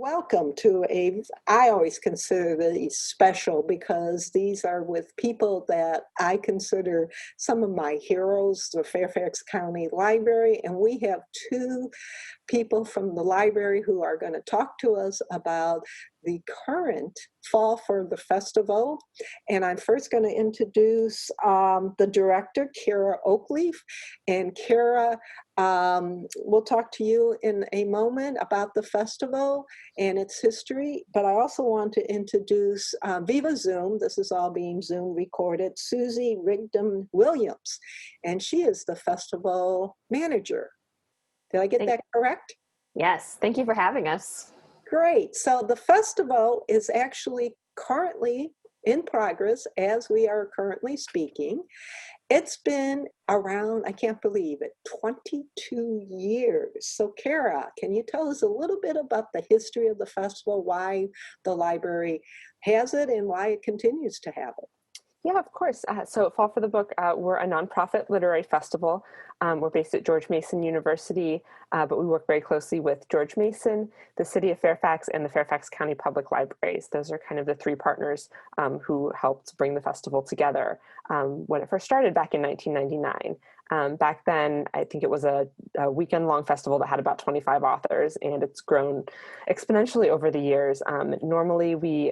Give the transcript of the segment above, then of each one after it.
Welcome to I always consider these special because these are with people that I consider some of my heroes, the Fairfax County Library, and we have two people from the library who are going to talk to us about the current fall for the festival. And I'm first going to introduce the director, Kara Oakleaf. And Kara, we'll talk to you in a moment about the festival and its history, but I also want to introduce Viva Zoom. This is all being Zoom recorded. Suzy Rigdon Williams, and she is the festival manager. Did I get that correct? Yes, thank you for having us. Great. So the festival is actually currently in progress as we are currently speaking. It's been around, I can't believe it, 22 years. So Kara, can you tell us a little bit about the history of the festival, why the library has it and why it continues to have it? Yeah, of course. So Fall for the Book, we're a nonprofit literary festival. We're based at George Mason University, but we work very closely with George Mason, the City of Fairfax, and the Fairfax County Public Libraries. Those are kind of the three partners who helped bring the festival together when it first started back in 1999. Back then, I think it was a weekend-long festival that had about 25 authors, and it's grown exponentially over the years. Normally, we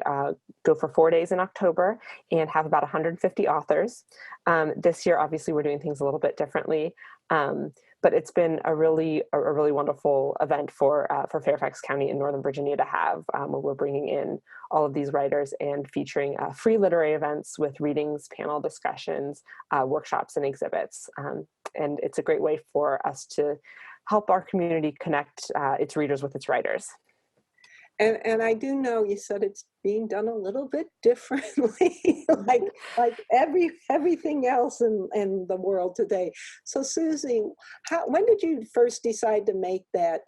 go for 4 days in October and have about 150 authors. This year, obviously, we're doing things a little bit differently, but it's been a really wonderful event for Fairfax County in Northern Virginia to have, where we're bringing in all of these writers and featuring free literary events with readings, panel discussions, workshops, and exhibits. And it's a great way for us to help our community connect its readers with its writers. And I do know you said it's being done a little bit differently, like everything else in the world today. So Suzy, when did you first decide to make that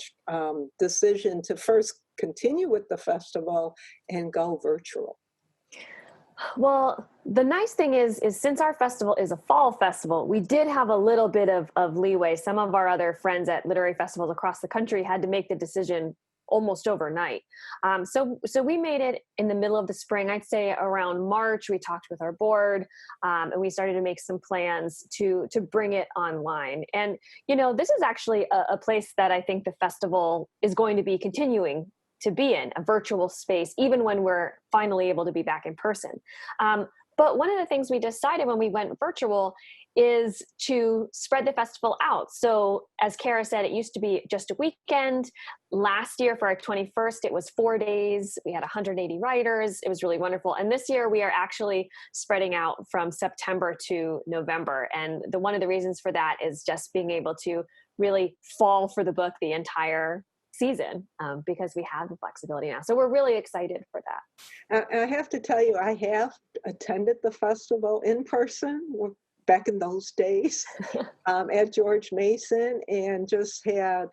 decision to first continue with the festival and go virtual? Well, the nice thing is since our festival is a fall festival, we did have a little bit of leeway. Some of our other friends at literary festivals across the country had to make the decision almost overnight. So we made it in the middle of the spring. I'd say around March, we talked with our board and we started to make some plans to bring it online. And, you know, this is actually a place that I think the festival is going to be continuing to be in, a virtual space, even when we're finally able to be back in person. But one of the things we decided when we went virtual is to spread the festival out. So as Kara said, it used to be just a weekend. Last year for our 21st, it was 4 days. We had 180 writers. It was really wonderful. And this year we are actually spreading out from September to November. And one of the reasons for that is just being able to really fall for the book the entire season because we have the flexibility now. So we're really excited for that. I have to tell you, I have attended the festival in person back in those days at George Mason, and just had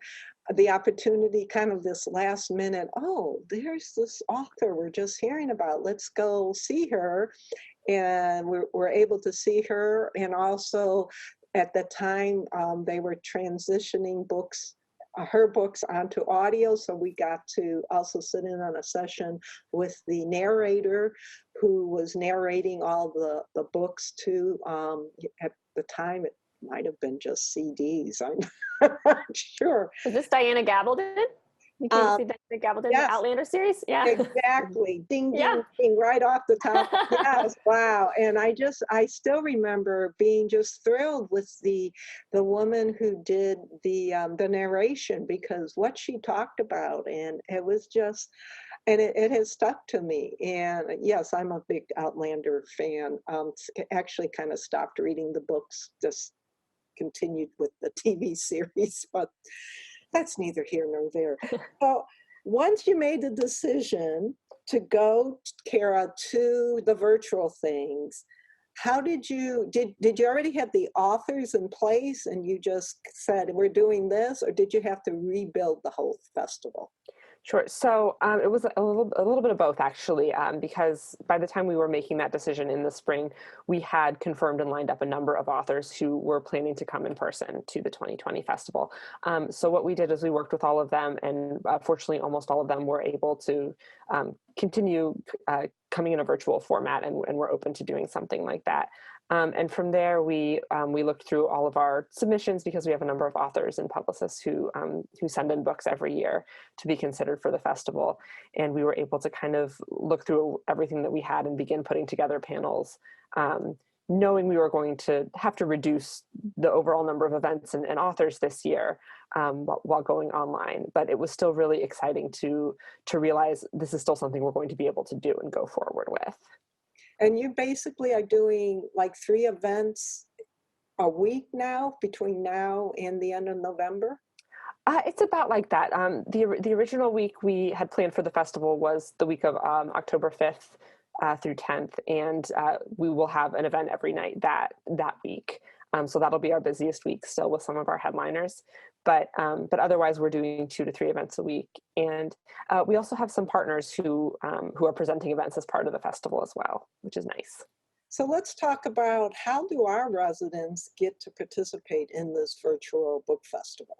the opportunity kind of this last minute, oh, there's this author we're just hearing about, let's go see her. And we're able to see her. And also at the time they were transitioning her books onto audio, so we got to also sit in on a session with the narrator who was narrating all the books too. At the time it might have been just CDs, I'm not sure. Is this Diana Gabaldon? You can see Diana Gabaldon, yes, the Outlander series? Yeah. Exactly. Ding, ding, ding, right off the top. Yes, wow. And I still remember being just thrilled with the woman who did the narration, because what she talked about, and it was just, and it has stuck to me. And yes, I'm a big Outlander fan. Actually kind of stopped reading the books, just continued with the TV series, but that's neither here nor there. So once you made the decision to go, Kara, to the virtual things, how did you already have the authors in place and you just said, we're doing this, or did you have to rebuild the whole festival? Sure. So it was a little bit of both, actually, because by the time we were making that decision in the spring, we had confirmed and lined up a number of authors who were planning to come in person to the 2020 festival. So what we did is we worked with all of them, and fortunately, almost all of them were able to continue coming in a virtual format, and we're open to doing something like that. And from there, we looked through all of our submissions, because we have a number of authors and publicists who send in books every year to be considered for the festival. And we were able to kind of look through everything that we had and begin putting together panels, knowing we were going to have to reduce the overall number of events and authors this year while going online. But it was still really exciting to realize this is still something we're going to be able to do and go forward with. And you basically are doing like 3 events a week now, between now and the end of November? It's about like that. The original week we had planned for the festival was the week of October 5th through 10th, and we will have an event every night that week. So that'll be our busiest week still with some of our headliners. But otherwise, we're doing 2 to 3 events a week, and we also have some partners who are presenting events as part of the festival as well, which is nice. So let's talk about, how do our residents get to participate in this virtual book festival?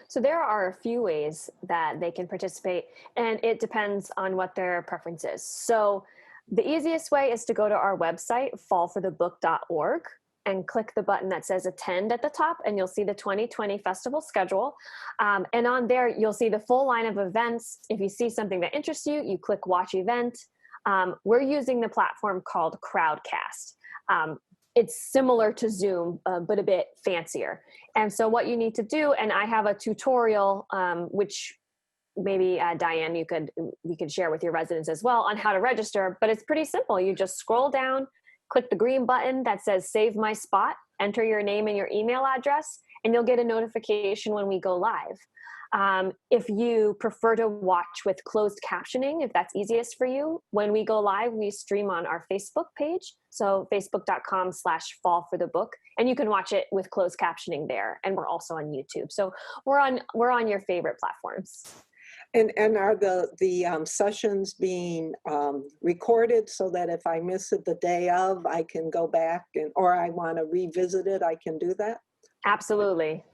So there are a few ways that they can participate, and it depends on what their preference is. So the easiest way is to go to our website, fallforthebook.org, and click the button that says attend at the top, and you'll see the 2020 festival schedule. And on there, you'll see the full line of events. If you see something that interests you, you click watch event. We're using the platform called Crowdcast. It's similar to Zoom, but a bit fancier. And so what you need to do, and I have a tutorial, which maybe Diane, you could share with your residents as well, on how to register, but it's pretty simple. You just scroll down, click the green button that says save my spot, enter your name and your email address, and you'll get a notification when we go live. If you prefer to watch with closed captioning, if that's easiest for you, when we go live, we stream on our Facebook page. So facebook.com/fallforthebook, and you can watch it with closed captioning there. And we're also on YouTube. So we're on your favorite platforms. And are the sessions being recorded, so that if I miss it the day of, I can go back, or I want to revisit it, I can do that? Absolutely.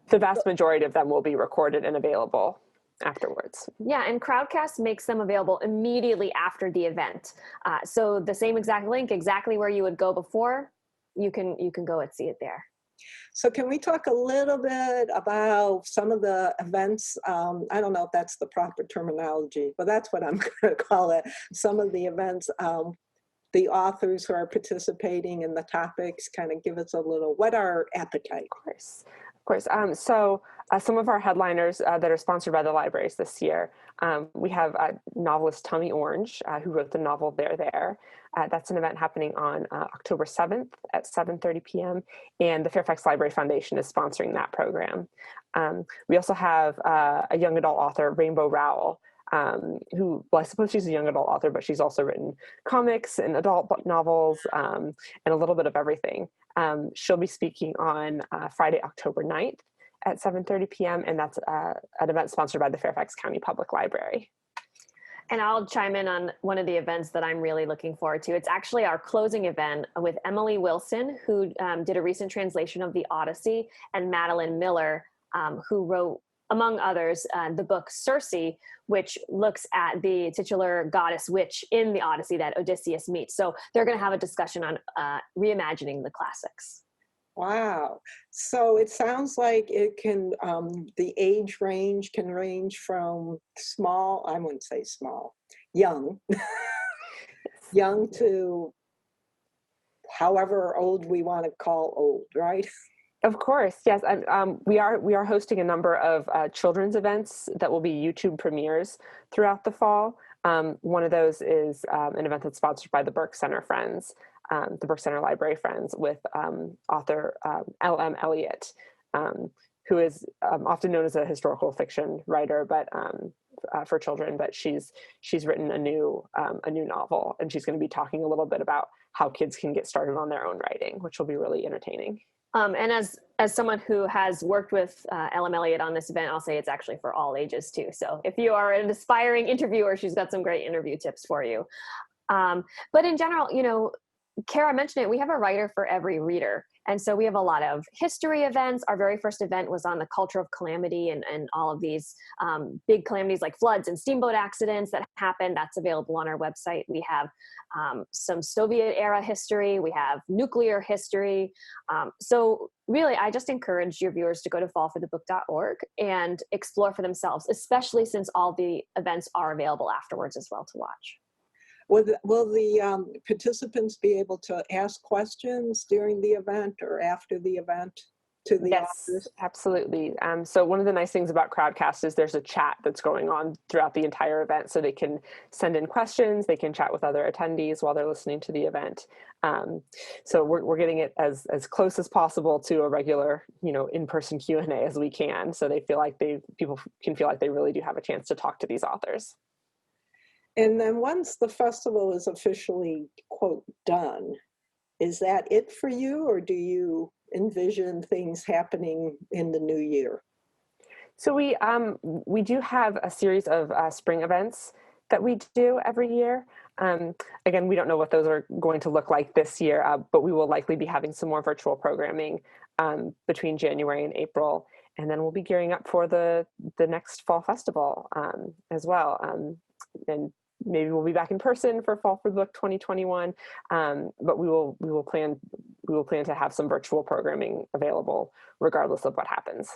The vast majority of them will be recorded and available afterwards. Yeah, and Crowdcast makes them available immediately after the event. So the same exact link, exactly where you would go before, you can go and see it there. So can we talk a little bit about some of the events? I don't know if that's the proper terminology, but that's what I'm going to call it. Some of the events, the authors who are participating in the topics, kind of give us a little, what our appetite? Of course. So some of our headliners that are sponsored by the libraries this year, we have novelist Tommy Orange, who wrote the novel There. That's an event happening on October 7th at 7:30 p.m. And the Fairfax Library Foundation is sponsoring that program. We also have a young adult author, Rainbow Rowell, who, well, I suppose she's a young adult author, but she's also written comics and adult novels and a little bit of everything. She'll be speaking on Friday, October 9th at 7:30 p.m. And that's an event sponsored by the Fairfax County Public Library. And I'll chime in on one of the events that I'm really looking forward to. It's actually our closing event with Emily Wilson, who did a recent translation of the Odyssey, and Madeline Miller, who wrote, among others, the book Circe, which looks at the titular goddess witch in the Odyssey that Odysseus meets. So they're going to have a discussion on reimagining the classics. Wow. So it sounds like it can, the age range can range from small, I wouldn't say small, young, young to however old we want to call old, right? Of course, yes. We are hosting a number of children's events that will be YouTube premieres throughout the fall. One of those is an event that's sponsored by the Burke Center Friends, the Burke Center Library Friends, with author L.M. Eliot, who is often known as a historical fiction writer, but for children. But she's written a new novel, and she's going to be talking a little bit about how kids can get started on their own writing, which will be really entertaining. And as as someone who has worked with Ellen Elliott on this event, I'll say it's actually for all ages too. So if you are an aspiring interviewer, she's got some great interview tips for you. But in general, Kara mentioned it, we have a writer for every reader. And so we have a lot of history events. Our very first event was on the culture of calamity and all of these big calamities like floods and steamboat accidents that happened. That's available on our website. We have some Soviet era history. We have nuclear history. So really, I just encourage your viewers to go to fallforthebook.org and explore for themselves, especially since all the events are available afterwards as well to watch. Will the participants be able to ask questions during the event or after the event to the authors? Absolutely. So one of the nice things about Crowdcast is there's a chat that's going on throughout the entire event, so they can send in questions, they can chat with other attendees while they're listening to the event. So we're getting it as close as possible to a regular, in-person Q&A as we can, so they feel like people can feel like they really do have a chance to talk to these authors. And then once the festival is officially, quote, done, is that it for you, or do you envision things happening in the new year? So we do have a series of spring events that we do every year. Again, we don't know what those are going to look like this year, but we will likely be having some more virtual programming between January and April. And then we'll be gearing up for the next fall festival as well. And maybe we'll be back in person for Fall for the Book 2021, but we will plan to have some virtual programming available regardless of what happens.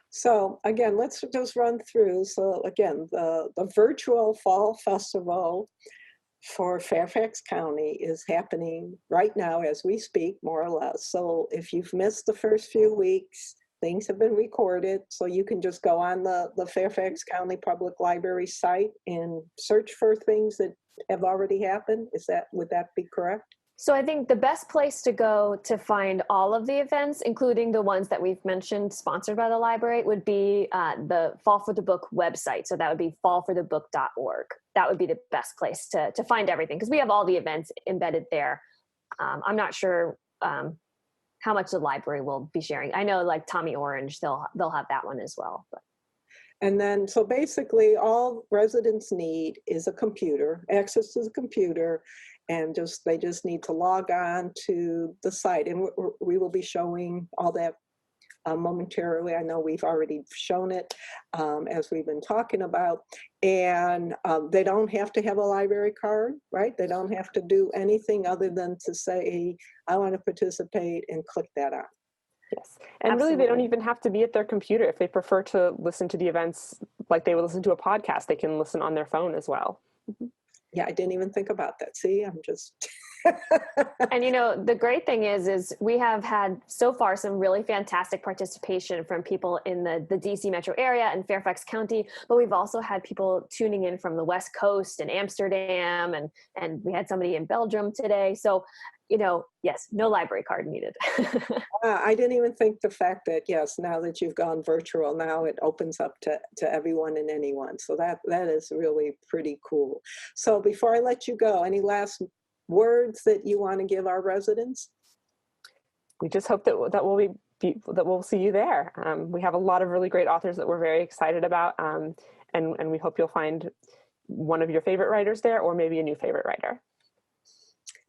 So again, let's just run through. So again, the virtual Fall Festival for Fairfax County is happening right now as we speak, more or less. So if you've missed the first few weeks, things have been recorded, so you can just go on the Fairfax County Public Library site and search for things that have already happened. Would that be correct? So I think the best place to go to find all of the events, including the ones that we've mentioned sponsored by the library, would be the Fall for the Book website. So that would be fallforthebook.org. That would be the best place to find everything, because we have all the events embedded there. I'm not sure how much the library will be sharing. I know like Tommy Orange, they'll have that one as well. But. And then, so basically all residents need is a computer, access to the computer, and they just need to log on to the site. And we will be showing all that momentarily. I know we've already shown it as we've been talking about. And they don't have to have a library card, right? They don't have to do anything other than to say, I want to participate, and click that on. Yes. And Absolutely. Really, they don't even have to be at their computer. If they prefer to listen to the events like they would listen to a podcast, they can listen on their phone as well. Mm-hmm. Yeah, I didn't even think about that. See, I'm just... And the great thing is we have had so far some really fantastic participation from people in the DC metro area and Fairfax County, but we've also had people tuning in from the West Coast and Amsterdam, and we had somebody in Belgium today. So, yes, no library card needed. I didn't even think the fact that, yes, now that you've gone virtual, now it opens up to everyone and anyone. So that is really pretty cool. So before I let you go, any last words that you want to give our residents? We just hope that we'll see you there. We have a lot of really great authors that we're very excited about, and we hope you'll find one of your favorite writers there, or maybe a new favorite writer.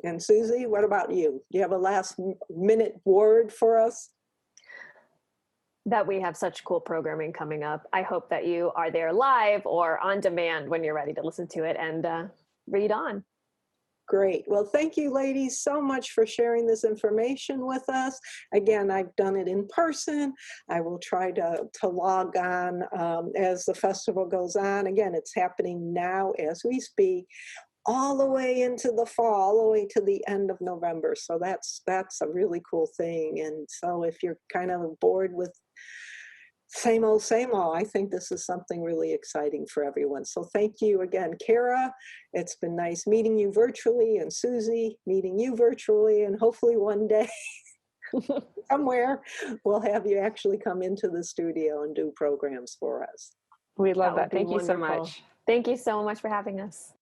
And Suzy, what about you? Do you have a last minute word for us? That we have such cool programming coming up. I hope that you are there live or on demand when you're ready to listen to it and read on. Great. Well, thank you, ladies, so much for sharing this information with us. Again, I've done it in person. I will try to log on as the festival goes on. Again, it's happening now as we speak, all the way into the fall, all the way to the end of November. So that's a really cool thing. And so if you're kind of bored with same old, I think this is something really exciting for everyone. So thank you again, Kara. It's been nice meeting you virtually, and Suzy, meeting you virtually, and hopefully one day somewhere we'll have you actually come into the studio and do programs for us. We'd love that. Thank you so much. Thank you so much for having us.